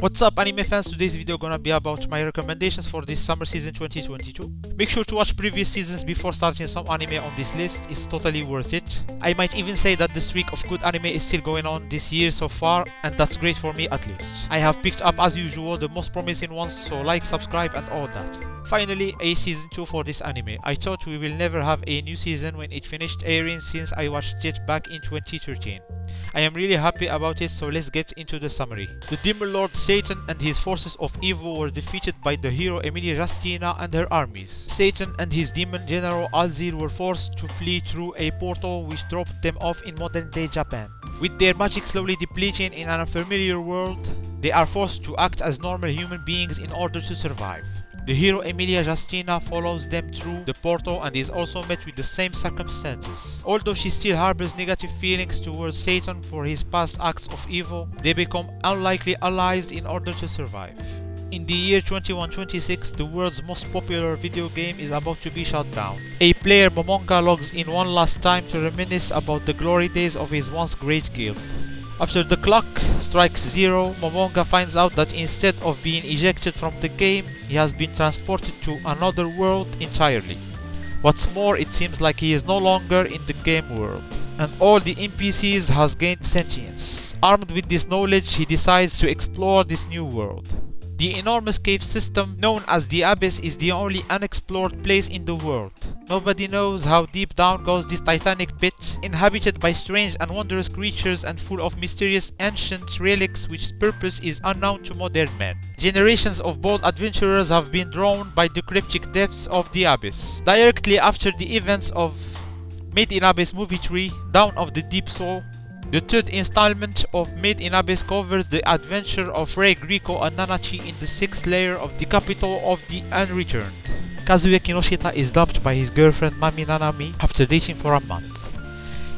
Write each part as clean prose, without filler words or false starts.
What's up anime fans, today's video gonna be about my recommendations for this summer season 2022. Make sure to watch previous seasons before starting some anime on this list, it's totally worth it. I might even say that the streak of good anime is still going on this year so far, and that's great for me at least. I have picked up as usual the most promising ones, so like, subscribe and all that. Finally, a season 2 for this anime. I thought we will never have a new season when it finished airing since I watched it back in 2013. I am really happy about it, so let's get into the summary. The Demon Lord Satan and his forces of evil were defeated by the hero Emilia Justina and her armies. Satan and his demon general Alzir were forced to flee through a portal which dropped them off in modern day Japan. With their magic slowly depleting in an unfamiliar world, they are forced to act as normal human beings in order to survive. The hero Emilia Justina follows them through the portal and is also met with the same circumstances. Although she still harbors negative feelings towards Satan for his past acts of evil, they become unlikely allies in order to survive. In the year 2126, the world's most popular video game is about to be shut down. A player Momonga logs in one last time to reminisce about the glory days of his once great guild. After the clock strikes 0, Momonga finds out that instead of being ejected from the game, he has been transported to another world entirely. What's more, it seems like he is no longer in the game world, and all the NPCs has gained sentience. Armed with this knowledge, he decides to explore this new world. The enormous cave system known as the Abyss is the only unexplored place in the world. Nobody knows how deep down goes this titanic pit, inhabited by strange and wondrous creatures and full of mysterious ancient relics which purpose is unknown to modern men. Generations of bold adventurers have been drawn by the cryptic depths of the Abyss. Directly after the events of Made in Abyss Movie 3, Dawn of the Deep Soul, the third installment of Made in Abyss covers the adventure of Rei Grieco and Nanachi in the 6th layer of the capital of the Unreturned. Kazuya Kinoshita is dumped by his girlfriend Mami Nanami after dating for a month.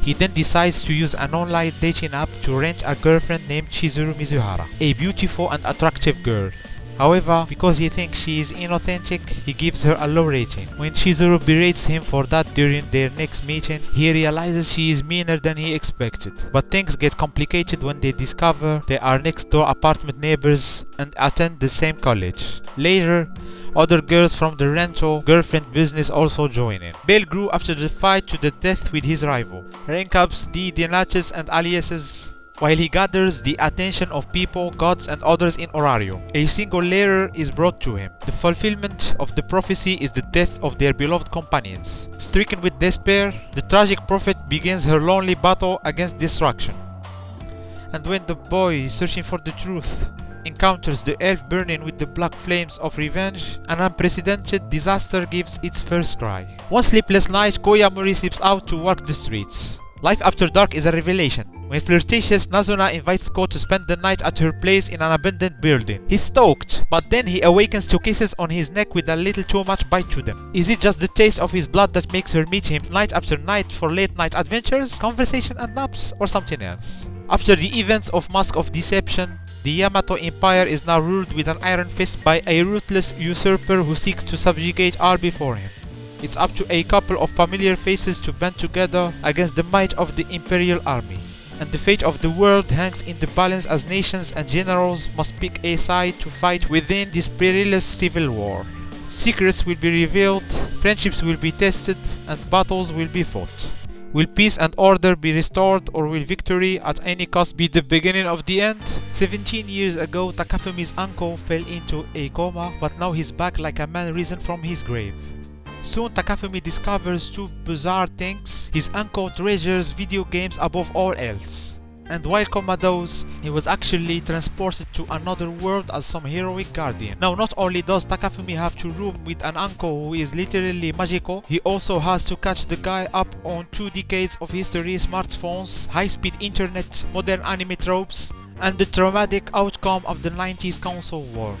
He then decides to use an online dating app to rent a girlfriend named Chizuru Mizuhara, a beautiful and attractive girl. However, because he thinks she is inauthentic, he gives her a low rating. When Chizuru berates him for that during their next meeting, he realizes she is meaner than he expected. But things get complicated when they discover they are next door apartment neighbors and attend the same college. Later, other girls from the rental girlfriend business also join in. Bale grew after the fight to the death with his rival, rank ups the Denaches and aliases, while he gathers the attention of people, gods and others in Orario. A single layer is brought to him. The fulfillment of the prophecy is the death of their beloved companions. Stricken with despair, the tragic prophet begins her lonely battle against destruction. And when the boy, searching for the truth, encounters the elf burning with the black flames of revenge, an unprecedented disaster gives its first cry. One sleepless night, Koyamori slips out to walk the streets. Life after dark is a revelation. When flirtatious Nazuna invites Ko to spend the night at her place in an abandoned building. He's stoked, but then he awakens to kisses on his neck with a little too much bite to them. Is it just the taste of his blood that makes her meet him night after night for late night adventures, conversation and naps, or something else? After the events of Mask of Deception, the Yamato Empire is now ruled with an iron fist by a ruthless usurper who seeks to subjugate all before him. It's up to a couple of familiar faces to band together against the might of the Imperial Army. And the fate of the world hangs in the balance as nations and generals must pick a side to fight within this perilous civil war. Secrets will be revealed, friendships will be tested, and battles will be fought. Will peace and order be restored, or will victory at any cost be the beginning of the end? 17 years ago, Takafumi's uncle fell into a coma, but now he's back like a man risen from his grave. Soon Takafumi discovers two bizarre things. His uncle treasures video games above all else. And while comatose, he was actually transported to another world as some heroic guardian. Now not only does Takafumi have to room with an uncle who is literally magical, he also has to catch the guy up on 2 decades of history, smartphones, high-speed internet, modern anime tropes, and the traumatic outcome of the 90s console war.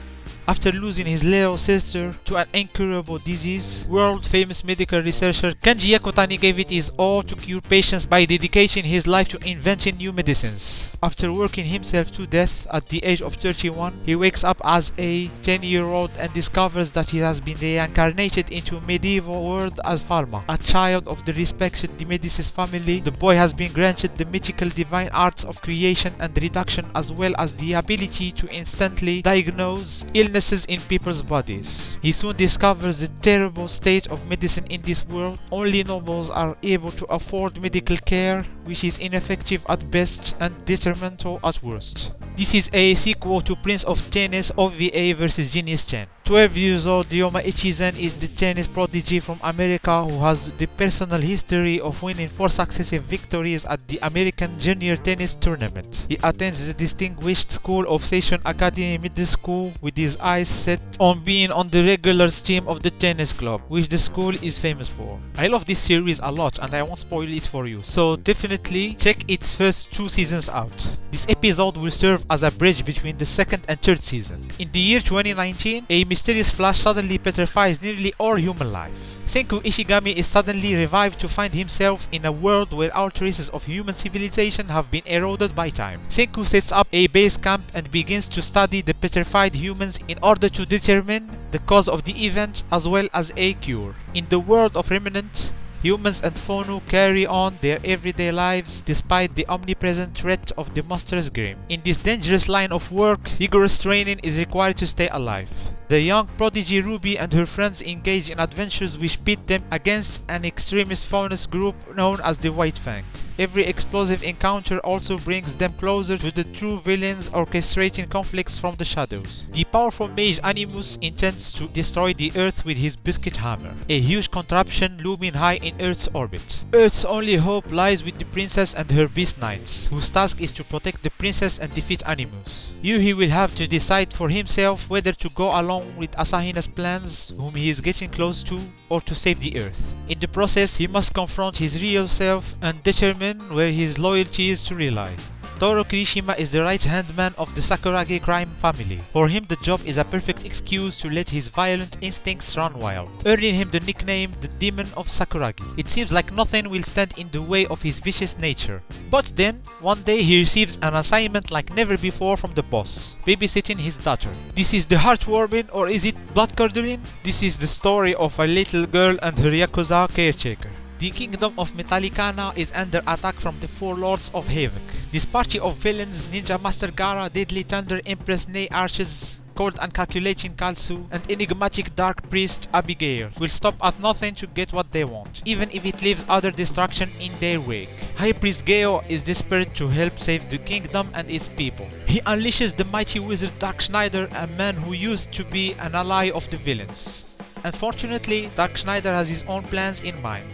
After losing his little sister to an incurable disease, world-famous medical researcher Kenji Yakutani gave it his all to cure patients by dedicating his life to inventing new medicines. After working himself to death at the age of 31, he wakes up as a 10-year-old and discovers that he has been reincarnated into a medieval world as Falma, a child of the respected Medicis family. The boy has been granted the mythical divine arts of creation and reduction, as well as the ability to instantly diagnose illnesses in people's bodies. He soon discovers the terrible state of medicine in this world. Only nobles are able to afford medical care, which is ineffective at best and detrimental at worst. This is a sequel to Prince of Tennis OVA vs Genius Chen. 12 years old Ryoma Ichizen is the tennis prodigy from America who has the personal history of winning 4 successive victories at the American Junior Tennis Tournament. He attends the distinguished school of Seishun Academy Middle School with his eyes set on being on the regulars team of the tennis club, which the school is famous for. I love this series a lot and I won't spoil it for you, so definitely check its first 2 seasons out. This episode will serve as a bridge between the second and third season. In the year 2019, a mysterious flash suddenly petrifies nearly all human life. Senku Ishigami is suddenly revived to find himself in a world where all traces of human civilization have been eroded by time. Senku sets up a base camp and begins to study the petrified humans in order to determine the cause of the event as well as a cure. In the world of Remnant, humans and Fonu carry on their everyday lives despite the omnipresent threat of the monstrous Grim. In this dangerous line of work, rigorous training is required to stay alive. The young prodigy Ruby and her friends engage in adventures which pit them against an extremist Faunus group known as the White Fang. Every explosive encounter also brings them closer to the true villains orchestrating conflicts from the shadows. The powerful mage Animus intends to destroy the Earth with his biscuit hammer, a huge contraption looming high in Earth's orbit. Earth's only hope lies with the princess and her beast knights, whose task is to protect the princess and defeat Animus. Yuhi will have to decide for himself whether to go along with Asahina's plans, whom he is getting close to, or to save the Earth. In the process, he must confront his real self and determine where his loyalty is to rely. Toro Kirishima is the right-hand man of the Sakuragi crime family. For him, the job is a perfect excuse to let his violent instincts run wild, earning him the nickname the Demon of Sakuragi. It seems like nothing will stand in the way of his vicious nature. But then, one day he receives an assignment like never before from the boss, babysitting his daughter. This is the heartwarming, or is it blood-curdling? This is the story of a little girl and her Yakuza caretaker. The kingdom of Metallicana is under attack from the 4 lords of Havoc. This party of villains, Ninja Master Gara, Deadly Thunder Empress Nei Arches, Cold and Calculating Kalsu, and enigmatic Dark Priest Abigail will stop at nothing to get what they want, even if it leaves utter destruction in their wake. High Priest Geo is desperate to help save the kingdom and its people. He unleashes the mighty wizard Dark Schneider, a man who used to be an ally of the villains. Unfortunately, Dark Schneider has his own plans in mind.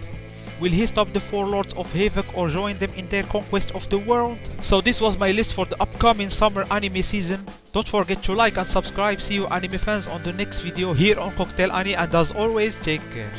Will he stop the 4 lords of Havoc or join them in their conquest of the world? So this was my list for the upcoming summer anime season. Don't forget to like and subscribe. See you anime fans on the next video here on COCKTAILANI, and as always, take care.